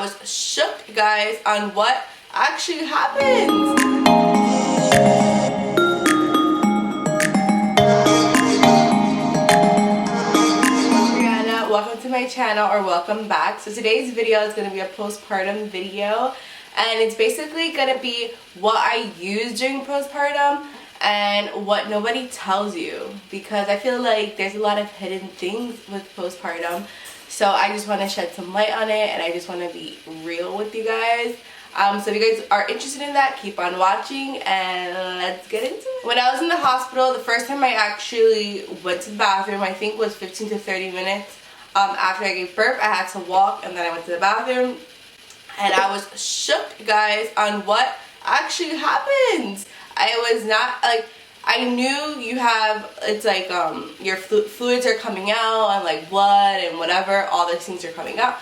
was shook, guys, on what actually happened. Welcome to my channel, or welcome back. So today's video is going to be a postpartum video, and it's basically going to be what I use during postpartum and what nobody tells you, because I feel like there's a lot of hidden things with postpartum. So I just want to shed some light on it, and I just want to be real with you guys. So if you guys are interested in that, keep on watching and let's get into it. When I was in the hospital, the first time I actually went to the bathroom, I think was 15 to 30 minutes. After I gave birth, I had to walk, and then I went to the bathroom, and I was shook, guys, on what actually happened. I was not, like, I knew you have, it's like, your fluids are coming out, and like blood and whatever, all these things are coming out,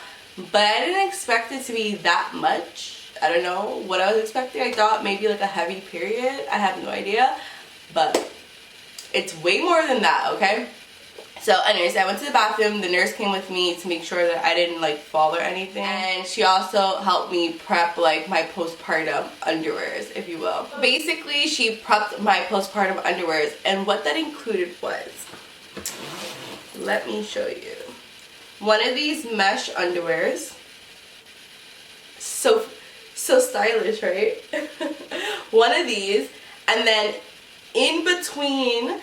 but I didn't expect it to be that much. I don't know what I was expecting. I thought maybe like a heavy period. I have no idea, but it's way more than that, okay? So anyways, I went to the bathroom. The nurse came with me to make sure that I didn't like fall or anything. And she also helped me prep like my postpartum underwears, if you will. Basically, she prepped my postpartum underwears, and what that included was, let me show you. One of these mesh underwears. So stylish, right? One of these, and then in between,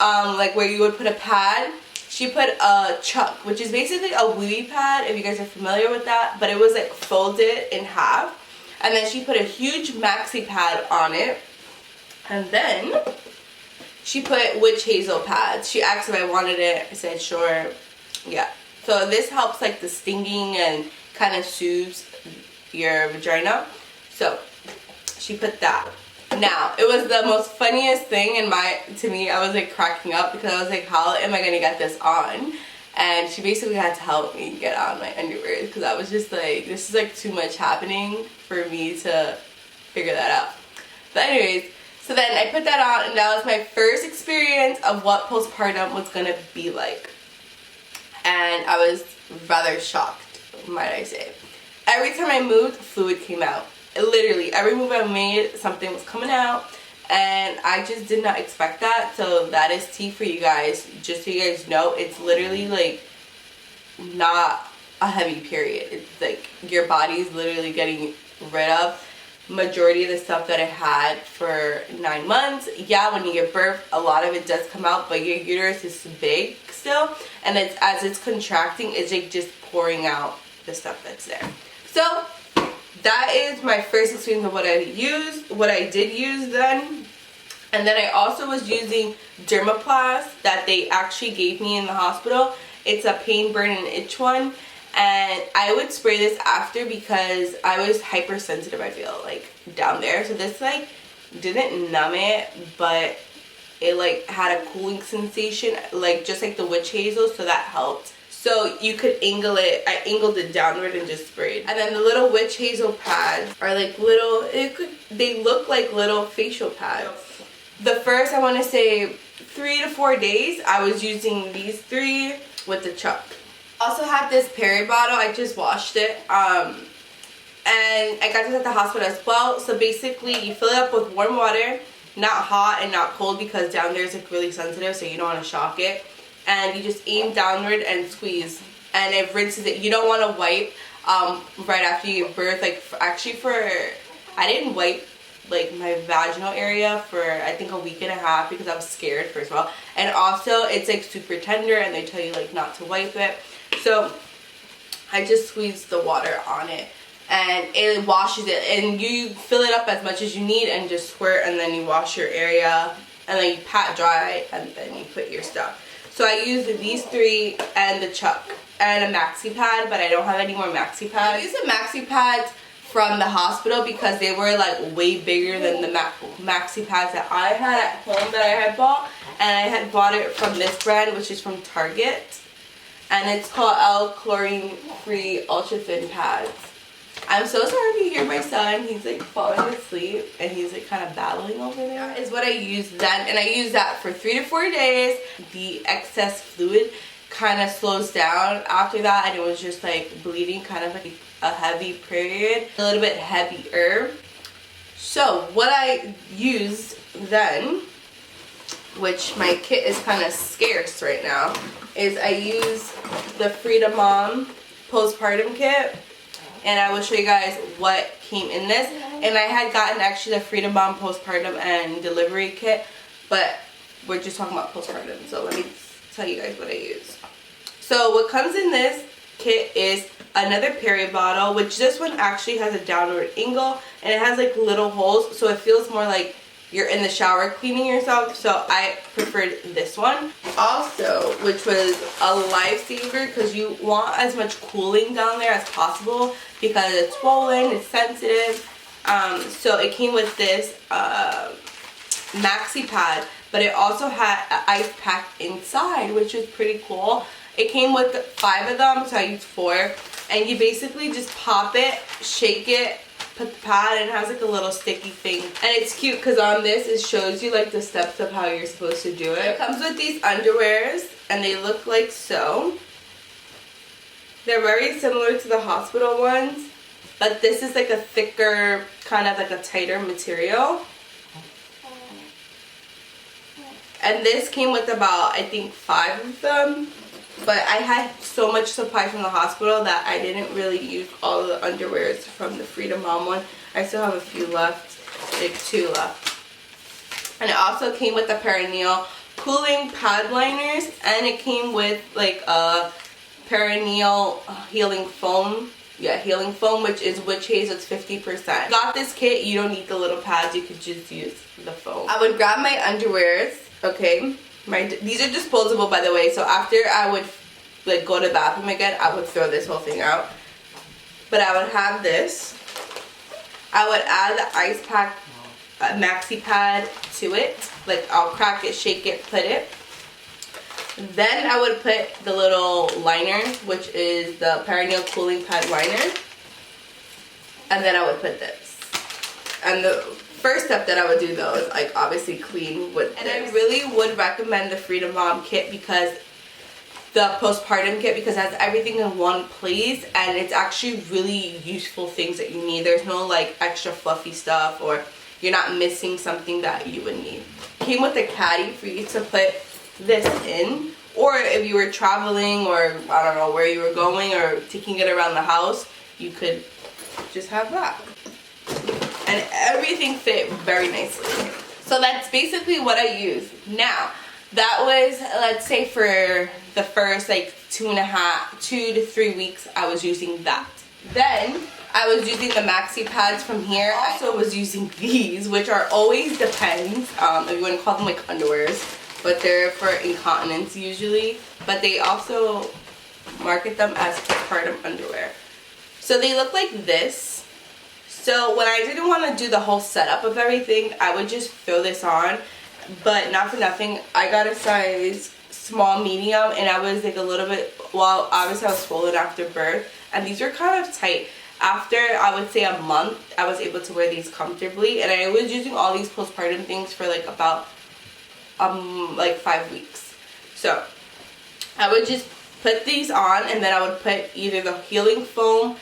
like where you would put a pad, she put a chuck, which is basically a wee pad, if you guys are familiar with that, but it was like folded in half. And then she put a huge maxi pad on it, and then she put witch hazel pads. She asked if I wanted it. I said sure. Yeah, so this helps like the stinging and kind of soothes your vagina. So she put that. Now, it was the most funniest thing to me. I was like cracking up because I was like, how am I gonna get this on? And she basically had to help me get on my underwear, because I was just like, this is like too much happening for me to figure that out. But anyways, so then I put that on, and that was my first experience of what postpartum was gonna be like. And I was rather shocked, might I say. Every time I moved, fluid came out. Literally, every move I made, something was coming out, and I just did not expect that. So that is tea for you guys. Just so you guys know, it's literally like not a heavy period. It's like your body's literally getting rid of majority of the stuff that it had for 9 months. Yeah, when you give birth, a lot of it does come out, but your uterus is big still, and as it's contracting, it's like just pouring out the stuff that's there. So that is my first experience of what I did use then. And then I also was using Dermaplast that they actually gave me in the hospital. It's a pain, burn, and itch one. And I would spray this after because I was hypersensitive, I feel like, down there. So this like didn't numb it, but it like had a cooling sensation, like just like the witch hazel, so that helped. So you could angle it. I angled it downward and just sprayed. And then the little witch hazel pads are like little, they look like little facial pads. The first, I want to say 3 to 4 days, I was using these 3 with the chuck. Also have this Peri bottle. I just washed it. And I got this at the hospital as well. So basically, you fill it up with warm water, not hot and not cold, because down there is like really sensitive, so you don't want to shock it. And you just aim downward and squeeze, and it rinses it. You don't want to wipe right after you give birth. Like I didn't wipe like my vaginal area for I think a week and a half because I was scared, first of all, and also it's like super tender, and they tell you like not to wipe it. So I just squeezed the water on it, and it washes it, and you fill it up as much as you need and just squirt, and then you wash your area, and then you pat dry, and then you put your stuff. So I used these 3 and the chuck and a maxi pad, but I don't have any more maxi pads. I used the maxi pads from the hospital because they were like way bigger than the maxi pads that I had at home that I had bought. And I had bought it from this brand, which is from Target. And it's called L-Chlorine Free Ultra Thin Pads. I'm so sorry if you hear my son. He's like falling asleep and he's like kind of battling over there. That is what I used then, and I used that for 3 to 4 days. The excess fluid kind of slows down after that, and it was just like bleeding kind of like a heavy period, a little bit heavier. So what I used then, which my kit is kind of scarce right now, is I use the Frida MOM Postpartum Kit, and I will show you guys what came in this. And I had gotten actually the Frida MOM Postpartum and Delivery Kit, but we're just talking about postpartum, so let me tell you guys what I use. So what comes in this kit is another Peri bottle, which this one actually has a downward angle, and it has like little holes, so it feels more like you're in the shower cleaning yourself, so I preferred this one. Also, which was a lifesaver because you want as much cooling down there as possible because it's swollen, it's sensitive. So it came with this Maxi pad, but it also had an ice pack inside, which is pretty cool. It came with 5 of them, so I used 4. And you basically just pop it, shake it, put the pad, and it has like a little sticky thing. And it's cute because on this it shows you like the steps of how you're supposed to do it. It comes with these underwears, and they look like so. They're very similar to the hospital ones, but this is like a thicker, kind of like a tighter material. And this came with about, I think, 5 of them. But I had so much supply from the hospital that I didn't really use all the underwears from the Frida MOM one. I still have a few left, like 2 left. And it also came with the perineal cooling pad liners, and it came with like a perineal healing foam. Yeah, healing foam, which is witch hazel. It's 50%. Got this kit, you don't need the little pads, you could just use the foam. I would grab my underwears, okay? These are disposable, by the way, so after I would like go to the bathroom again, I would throw this whole thing out. But I would have this. I would add the ice pack maxi pad to it. Like, I'll crack it, shake it, put it. Then I would put the little liner, which is the perineal cooling pad liner. And then I would put this. And the first step that I would do though is like obviously clean with this. And I really would recommend the Frida MOM kit, because the postpartum kit, because it has everything in one place, and it's actually really useful things that you need. There's no like extra fluffy stuff, or you're not missing something that you would need. It came with a caddy for you to put this in, or if you were traveling, or I don't know where you were going, or taking it around the house, you could just have that. And everything fit very nicely. So that's basically what I used. Now, that was, let's say, for the first like 2 to 3 weeks, I was using that. Then I was using the maxi pads from here. I also was using these, which are always depends. If you want to call them like underwears, but they're for incontinence usually. But they also market them as postpartum underwear. So they look like this. So when I didn't want to do the whole setup of everything, I would just throw this on. But not for nothing, I got a size small medium, and I was like a little bit, well, obviously I was swollen after birth, and these were kind of tight. After, I would say, a month, I was able to wear these comfortably, and I was using all these postpartum things for like about like 5 weeks. So I would just put these on, and then I would put either the healing foam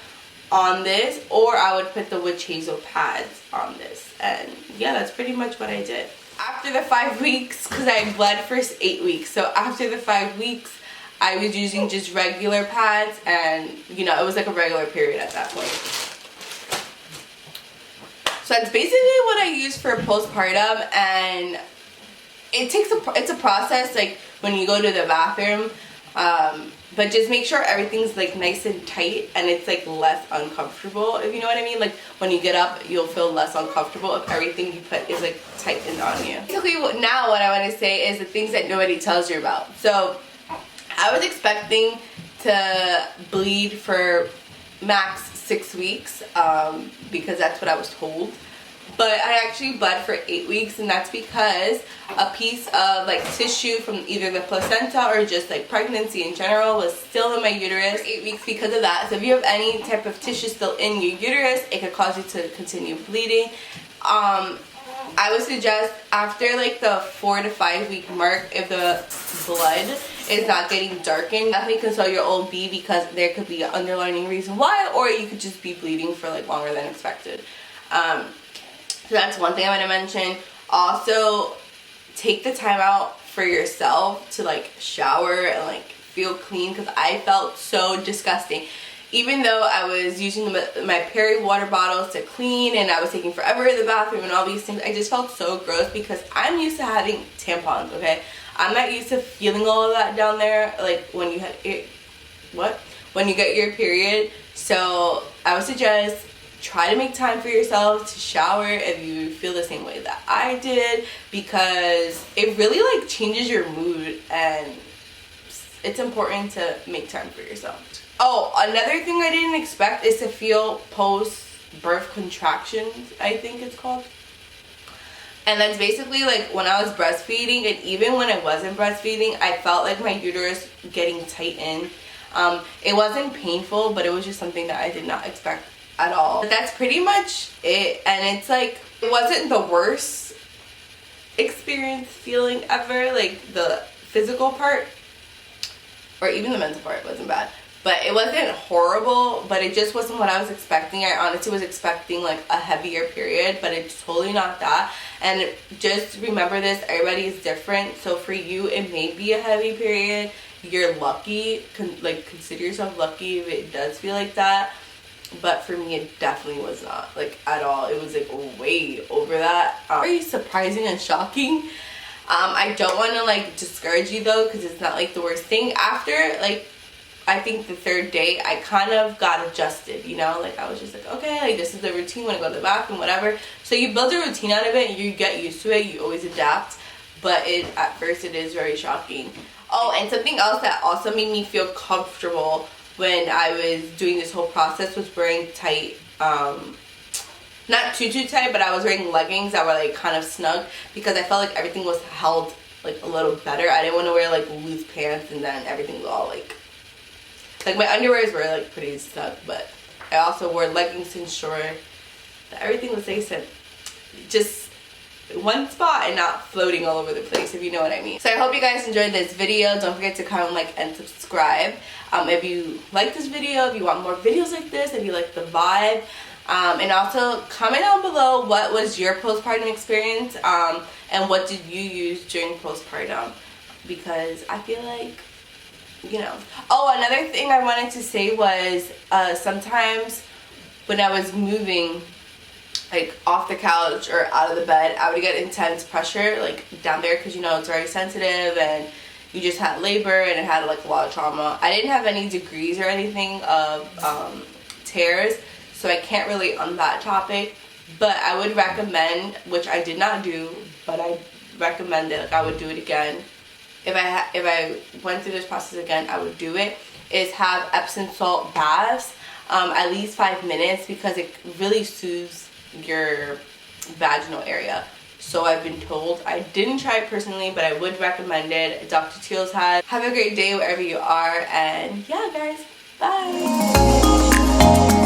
on this, or I would put the witch hazel pads on this. And yeah, that's pretty much what I did. After the 5 weeks, because I bled for 8 weeks, so after the 5 weeks, I was using just regular pads, and you know, it was like a regular period at that point. So that's basically what I use for postpartum, and it's a process, like when you go to the bathroom, but just make sure everything's like nice and tight, and it's like less uncomfortable, if you know what I mean. Like when you get up, you'll feel less uncomfortable if everything you put is like tightened on you. Basically, now what I want to say is the things that nobody tells you about. So I was expecting to bleed for max 6 weeks, because that's what I was told. But I actually bled for 8 weeks, and that's because a piece of like tissue from either the placenta or just like pregnancy in general was still in my uterus for 8 weeks because of that. So if you have any type of tissue still in your uterus, it could cause you to continue bleeding. I would suggest after like the 4 to 5 week mark, if the blood is not getting darkened, definitely consult your OB because there could be an underlying reason why, or you could just be bleeding for like longer than expected. So that's one thing I want to mention. Also, take the time out for yourself to like shower and like feel clean, because I felt so disgusting. Even though I was using my Peri water bottles to clean and I was taking forever in the bathroom and all these things, I just felt so gross because I'm used to having tampons, okay? I'm not used to feeling all of that down there, like when you when you get your period. So I would suggest try to make time for yourself to shower if you feel the same way that I did, because it really like changes your mood and it's important to make time for yourself. Oh, another thing I didn't expect is to feel post-birth contractions, I think it's called. And that's basically like when I was breastfeeding, and even when I wasn't breastfeeding, I felt like my uterus getting tightened. It wasn't painful, but it was just something that I did not expect at all. But that's pretty much it. And it's like, it wasn't the worst experience feeling ever, like the physical part, or even the mental part wasn't bad. But it wasn't horrible, but it just wasn't what I was expecting. I honestly was expecting like a heavier period, but it's totally not that. And just remember this, everybody is different. So for you, it may be a heavy period. You're lucky, consider yourself lucky if it does feel like that. But for me, it definitely was not, like, at all. It was like way over that. Very surprising and shocking. I don't want to like discourage you though, because it's not like the worst thing. After like, I think the third day, I kind of got adjusted, you know, like I was just like, okay, like this is the routine when I go to the bathroom, whatever. So you build a routine out of it and you get used to it, you always adapt, but at first it is very shocking. Oh, and something else that also made me feel comfortable when I was doing this whole process was wearing tight, not too tight, but I was wearing leggings that were like kind of snug, because I felt like everything was held like a little better. I didn't want to wear like loose pants and then everything was all like my underwears were like pretty snug, but I also wore leggings to ensure that everything was nice and just one spot and not floating all over the place, if you know what I mean. So I hope you guys enjoyed this video. Don't forget to comment, like, and subscribe. If you like this video, if you want more videos like this, if you like the vibe. And also comment down below what was your postpartum experience, and what did you use during postpartum, because I feel like, you know. Oh, another thing I wanted to say was sometimes when I was moving like off the couch or out of the bed, I would get intense pressure like down there, because you know it's very sensitive and you just had labor and it had like a lot of trauma. I didn't have any degrees or anything of tears, so I can't relate on that topic, but I would recommend, which I did not do, but I recommend it, like I would do it again. If I went through this process again, I would do it, is have Epsom salt baths, at least 5 minutes, because it really soothes your vaginal area. So I've been told. I didn't try it personally, but I would recommend it. Dr. Teal's has. Have a great day wherever you are, and yeah guys, bye.